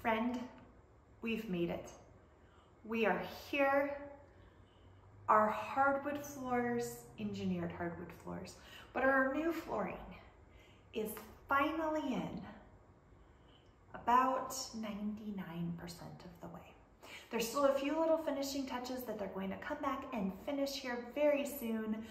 Friend, we've made it. We are here. Our hardwood floors, engineered hardwood floors, but our new flooring is finally in about 99% of the way. There's still a few little finishing touches that they're going to come back and finish here very soon,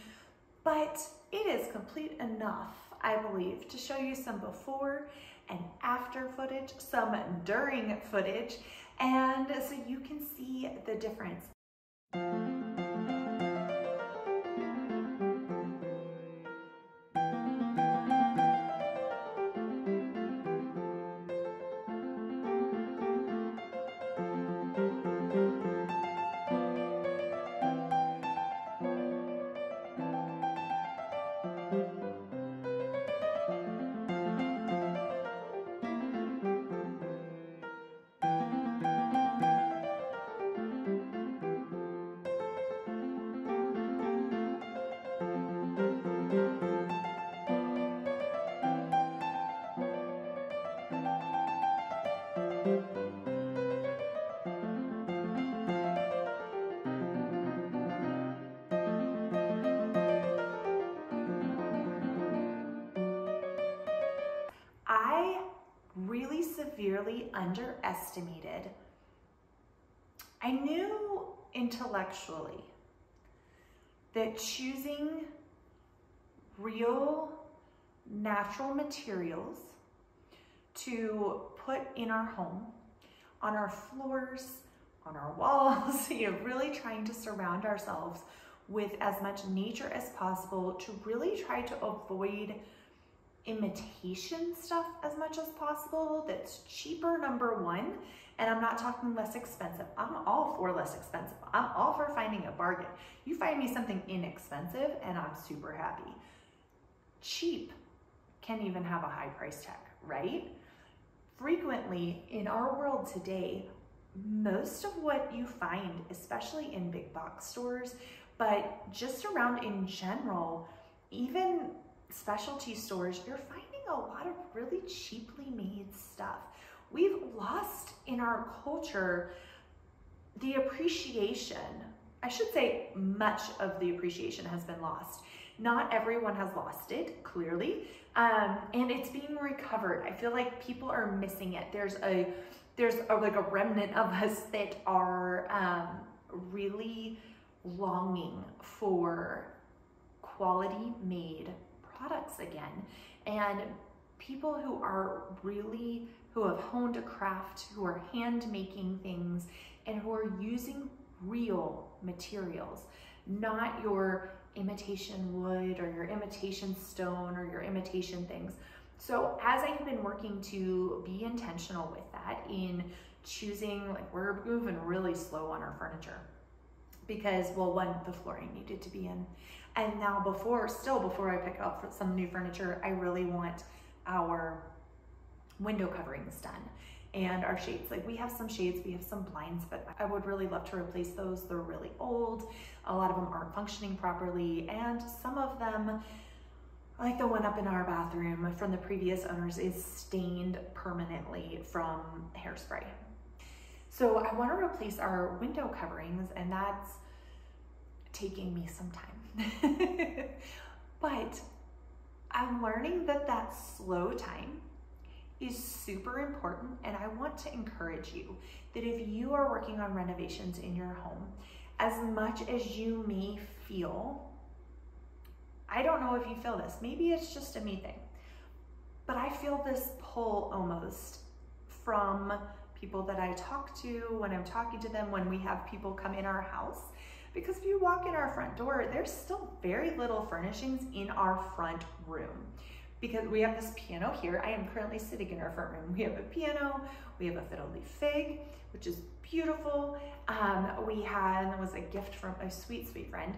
but it is complete enough, I believe, to show you some before and after footage, some during footage, and so you can see the difference. I really severely underestimated. I knew intellectually that choosing real natural materials to put in our home, on our floors, on our walls, really trying to surround ourselves with as much nature as possible, to really try to avoid imitation stuff as much as possible that's cheaper, number one, and I'm not talking less expensive. I'm all for less expensive. I'm all for finding a bargain. You find me something inexpensive and I'm super happy. Cheap can even have a high price tag, right? Frequently in our world today, most of what you find, especially in big box stores, but just around in general, even specialty stores, you're finding a lot of really cheaply made stuff. We've lost in our culture the appreciation. I should say much of the appreciation has been lost. Not everyone has lost it, clearly, and it's being recovered. I feel like people are missing it. There's like a remnant of us that are really longing for quality made products again, and people who have honed a craft, who are hand making things, and who are using real materials, not your imitation wood or your imitation stone or your imitation things. So as I've been working to be intentional with that in choosing, like, we're moving really slow on our furniture because, well, one, the flooring needed to be in. And now before I pick up some new furniture, I really want our window coverings done and our shades. Like, we have some shades, we have some blinds, but I would really love to replace those. They're really old. A lot of them aren't functioning properly. And some of them, like the one up in our bathroom from the previous owners, is stained permanently from hairspray. So I want to replace our window coverings, and that's taking me some time. But I'm learning that that slow time is super important, and I want to encourage you that if you are working on renovations in your home, as much as you may feel, I don't know if you feel this, maybe it's just a me thing, but I feel this pull almost from people that I talk to when I'm talking to them, when we have people come in our house. Because if you walk in our front door, there's still very little furnishings in our front room. Because we have this piano here. I am currently sitting in our front room. We have a piano, we have a fiddle leaf fig, which is beautiful. It was a gift from a sweet, sweet friend.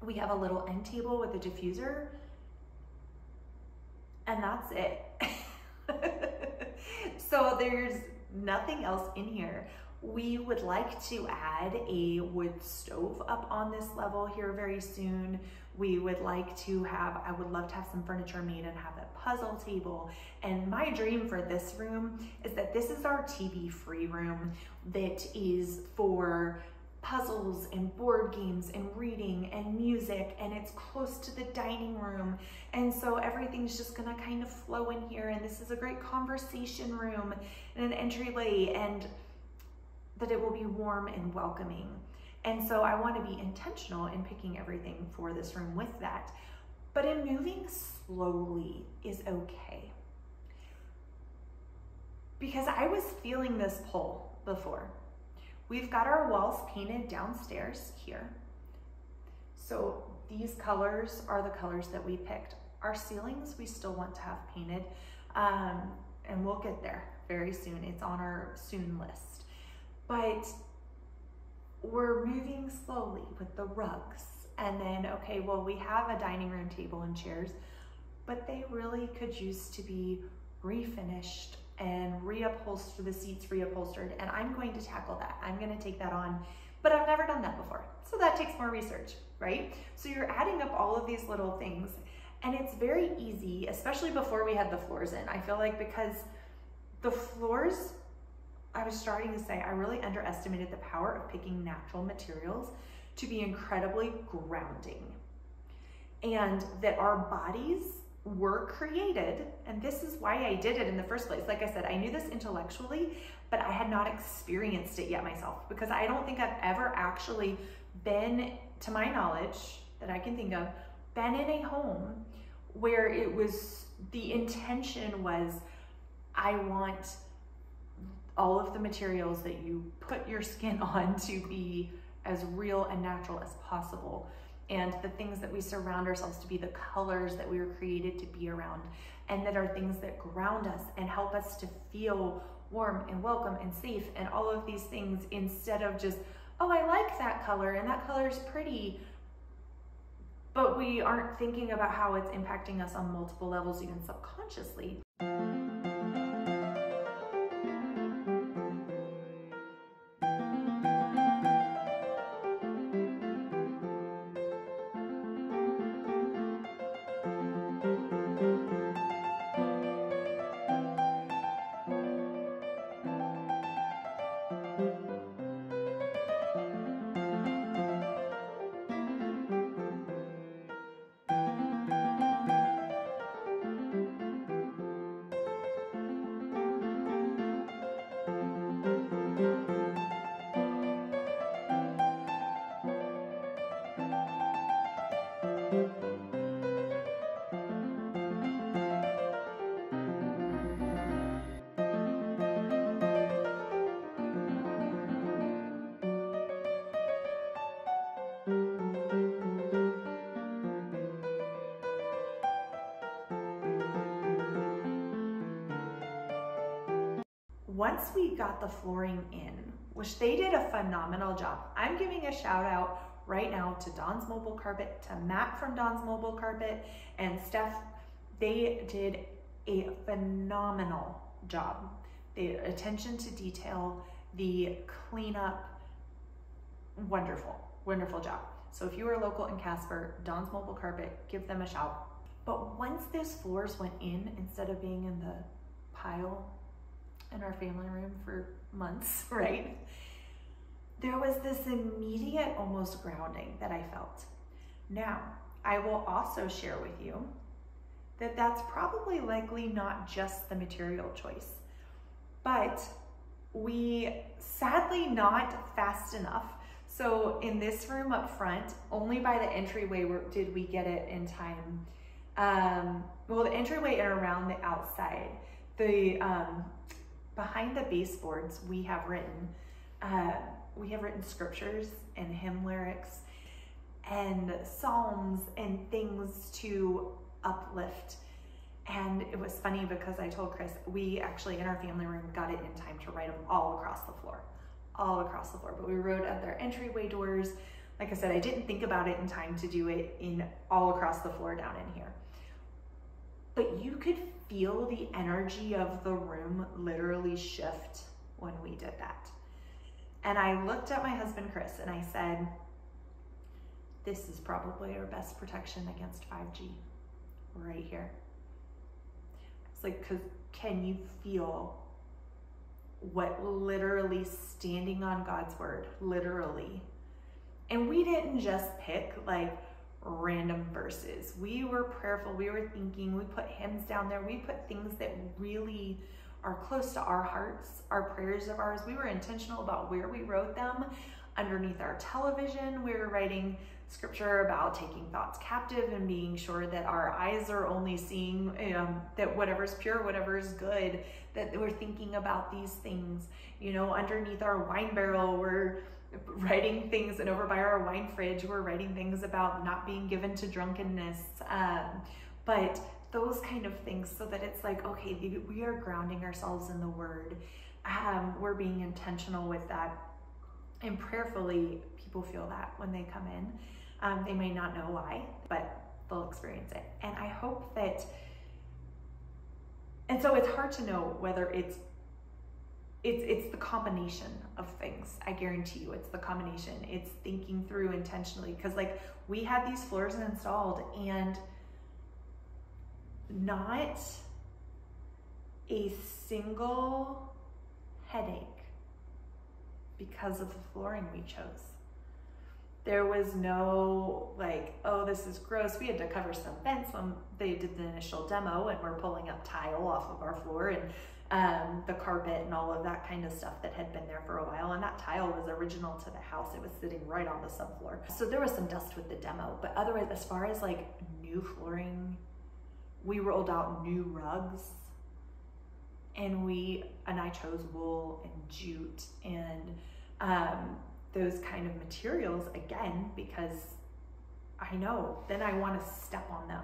We have a little end table with a diffuser, and that's it. So there's nothing else in here. We would like to add a wood stove up on this level here very soon. We would like to have, I would love to have some furniture made and have a puzzle table. And my dream for this room is that this is our TV-free room that is for puzzles and board games and reading and music, and it's close to the dining room. And so everything's just gonna kind of flow in here, and this is a great conversation room and an entryway, and that it will be warm and welcoming. And so I want to be intentional in picking everything for this room with that. But in moving slowly is okay. Because I was feeling this pull before. We've got our walls painted downstairs here. So these colors are the colors that we picked. Our ceilings we still want to have painted, and we'll get there very soon. It's on our soon list. But we're moving slowly with the rugs. And then, okay, well, we have a dining room table and chairs, but they really could use to be refinished and reupholstered, the seats reupholstered. And I'm going to tackle that. I'm going to take that on, but I've never done that before. So that takes more research, right? So you're adding up all of these little things, and it's very easy, especially before we had the floors in. I feel like because the floors, I was starting to say, I really underestimated the power of picking natural materials to be incredibly grounding. And that our bodies were created, and this is why I did it in the first place. Like I said, I knew this intellectually, but I had not experienced it yet myself, because I don't think I've ever actually been, to my knowledge, that I can think of, been in a home where it was, the intention was, I want all of the materials that you put your skin on to be as real and natural as possible. And the things that we surround ourselves to be the colors that we were created to be around, and that are things that ground us and help us to feel warm and welcome and safe and all of these things, instead of just, oh, I like that color and that color is pretty, but we aren't thinking about how it's impacting us on multiple levels, even subconsciously. Once we got the flooring in, which they did a phenomenal job. I'm giving a shout out right now to Dawn's Mobile Carpet, to Matt from Dawn's Mobile Carpet, and Steph. They did a phenomenal job. The attention to detail, the cleanup, wonderful, wonderful job. So if you are local in Casper, Dawn's Mobile Carpet, give them a shout. But once those floors went in, instead of being in the pile in our family room for months, right? There was this immediate almost grounding that I felt. Now, I will also share with you that that's probably likely not just the material choice, but we sadly not fast enough. So in this room up front, only by the entryway did we get it in time. Well, the entryway and around the outside, behind the baseboards, we have written scriptures and hymn lyrics and psalms and things to uplift. And it was funny because I told Chris, we actually in our family room got it in time to write them all across the floor, but we wrote at their entryway doors. Like I said, I didn't think about it in time to do it in all across the floor down in here. But you could feel the energy of the room literally shift when we did that. And I looked at my husband, Chris, and I said, this is probably our best protection against 5G right here. It's like, because can you feel what literally standing on God's word, literally. And we didn't just pick like random verses. We were prayerful, we were thinking, we put hymns down there, we put things that really are close to our hearts, our prayers of ours. We were intentional about where we wrote them. Underneath our television, we were writing scripture about taking thoughts captive and being sure that our eyes are only seeing that whatever's pure, whatever's good, that we're thinking about these things. You know, underneath our wine barrel, we're writing things, and over by our wine fridge, we're writing things about not being given to drunkenness. But those kind of things, so that it's like, okay, we are grounding ourselves in the word. We're being intentional with that. And prayerfully, people feel that when they come in. They may not know why, but they'll experience it. And I hope that, and so it's hard to know whether it's the combination of things. I guarantee you it's the combination. It's thinking through intentionally, because like we had these floors installed and not a single headache because of the flooring we chose. There was no like, oh, this is gross. We had to cover some vents when they did the initial demo, and we're pulling up tile off of our floor and the carpet and all of that kind of stuff that had been there for a while. And that tile was original to the house. It was sitting right on the subfloor. So there was some dust with the demo, but otherwise, as far as like new flooring, we rolled out new rugs, and I chose wool and jute and those kind of materials, again, because I know then I want to step on them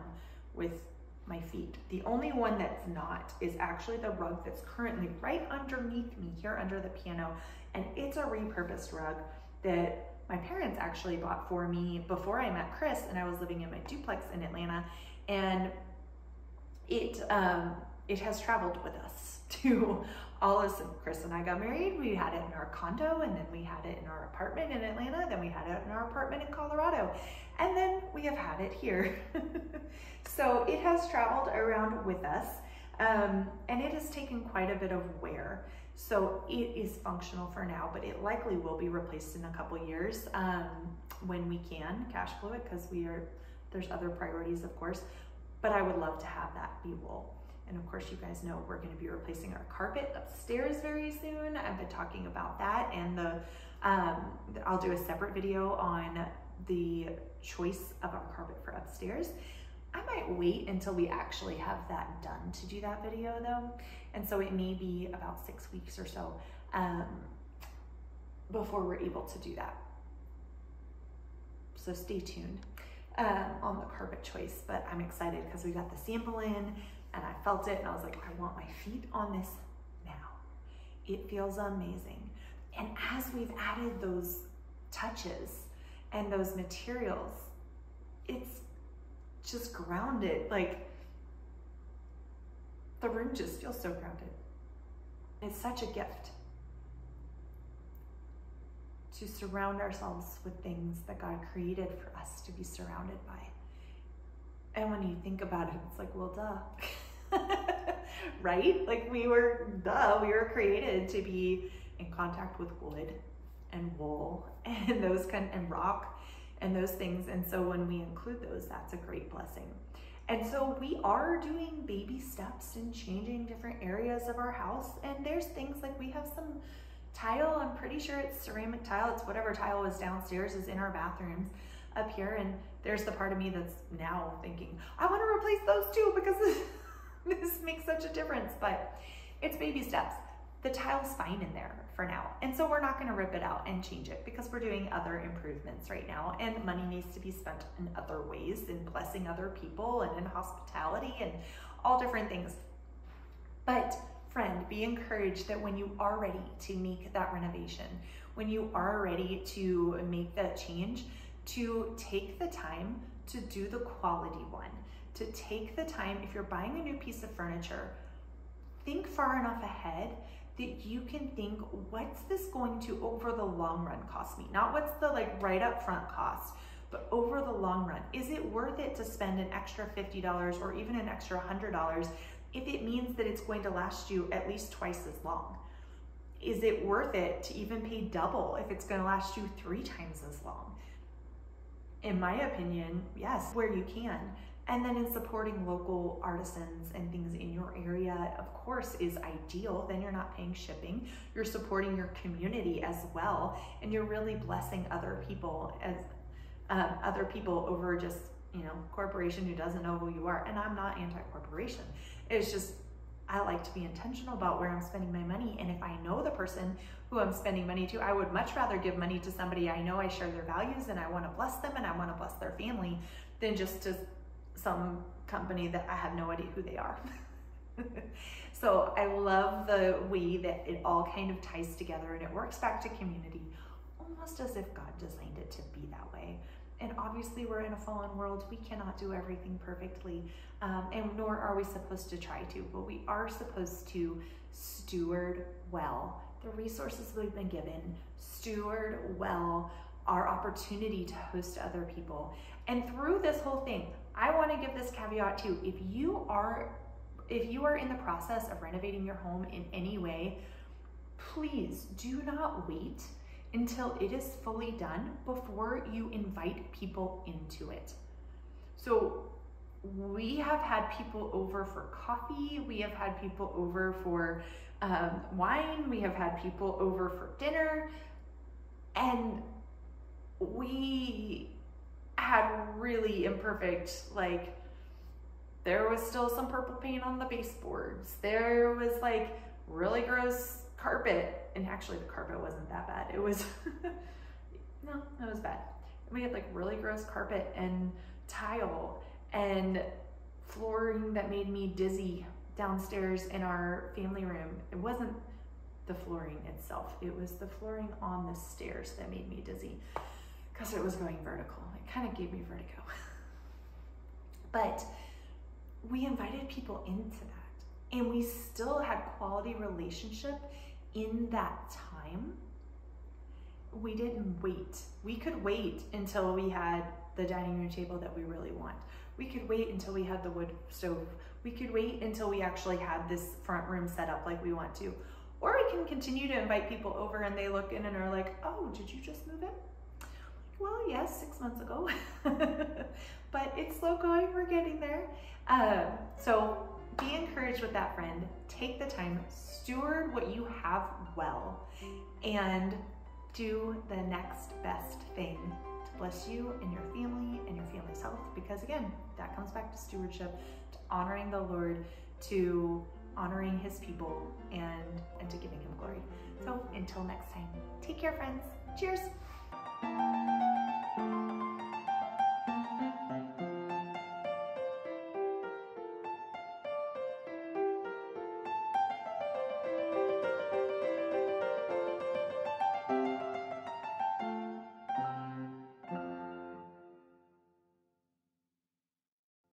with my feet. The only one that's not is actually the rug that's currently right underneath me here under the piano. And it's a repurposed rug that my parents actually bought for me before I met Chris and I was living in my duplex in Atlanta. And it has traveled with us to all of Chris and I got married. We had it in our condo, and then we had it in our apartment in Atlanta, then we had it in our apartment in Colorado, and then we have had it here. So it has traveled around with us, and it has taken quite a bit of wear. So it is functional for now, but it likely will be replaced in a couple years when we can cash flow it, because there's other priorities, of course. But I would love to have that be wool. And of course, you guys know we're going to be replacing our carpet upstairs very soon. I've been talking about that, and I'll do a separate video on the choice of our carpet for upstairs. I might wait until we actually have that done to do that video though. And so it may be about 6 weeks or so before we're able to do that. So stay tuned on the carpet choice, but I'm excited because we got the sample in and I felt it and I was like, I want my feet on this now. It feels amazing. And as we've added those touches and those materials, it's just grounded. Like the room just feels so grounded. It's such a gift to surround ourselves with things that God created for us to be surrounded by. And when you think about it, it's like, well, duh, right? Like we were created to be in contact with wood and wool and and rock and those things. And so when we include those, that's a great blessing. And so we are doing baby steps and changing different areas of our house. And there's things like we have some tile, I'm pretty sure it's ceramic tile. It's whatever tile was downstairs is in our bathrooms up here. And there's the part of me that's now thinking, I want to replace those too because this makes such a difference, but it's baby steps. The tile's fine in there for now. And so we're not going to rip it out and change it because we're doing other improvements right now, and money needs to be spent in other ways, in blessing other people and in hospitality and all different things. But friend, be encouraged that when you are ready to make that renovation, when you are ready to make that change, to take the time to do the quality one, to take the time, if you're buying a new piece of furniture, think far enough ahead that you can think, what's this going to over the long run cost me? Not what's the like right up front cost, But over the long run, is it worth it to spend an extra $50 or even an extra $100 if it means that it's going to last you at least twice as long? Is it worth it to even pay double if it's going to last you 3 times as long? In my opinion, yes, where you can. And then in supporting local artisans and things in your area, of course, is ideal. Then you're not paying shipping. You're supporting your community as well. And you're really blessing other people as other people over just, corporation who doesn't know who you are. And I'm not anti-corporation. It's just, I like to be intentional about where I'm spending my money. And if I know the person who I'm spending money to, I would much rather give money to somebody I know I share their values and I want to bless them and I want to bless their family than just to some company that I have no idea who they are. So I love the way that it all kind of ties together and it works back to community, almost as if God designed it to be that way. And obviously we're in a fallen world. We cannot do everything perfectly, and nor are we supposed to try to, but we are supposed to steward well the resources we've been given, steward well our opportunity to host other people. And through this whole thing, I want to give this caveat too. If you are in the process of renovating your home in any way, please do not wait until it is fully done before you invite people into it. So we have had people over for coffee, we have had people over for wine, we have had people over for dinner, and we had really imperfect, there was still some purple paint on the baseboards. There was really gross carpet, and actually the carpet wasn't that bad. It was, no, it was bad. We had really gross carpet and tile and flooring that made me dizzy downstairs in our family room. It wasn't the flooring itself. It was the flooring on the stairs that made me dizzy because it was going vertical. It kind of gave me vertigo. But we invited people into that, and we still had quality relationship in that time. We didn't wait. We could wait until we had the dining room table that we really want. We could wait until we had the wood stove. We could wait until we actually had this front room set up like we want to. Or we can continue to invite people over and they look in and are like, oh, did you just move in? Well, yes, 6 months ago. But it's slow going, we're getting there. So be encouraged with that, friend. Take the time, steward what you have well, and do the next best thing to bless you and your family and your family's health. Because again, that comes back to stewardship, to honoring the Lord, to honoring his people, and to giving him glory. So until next time, take care, friends. Cheers.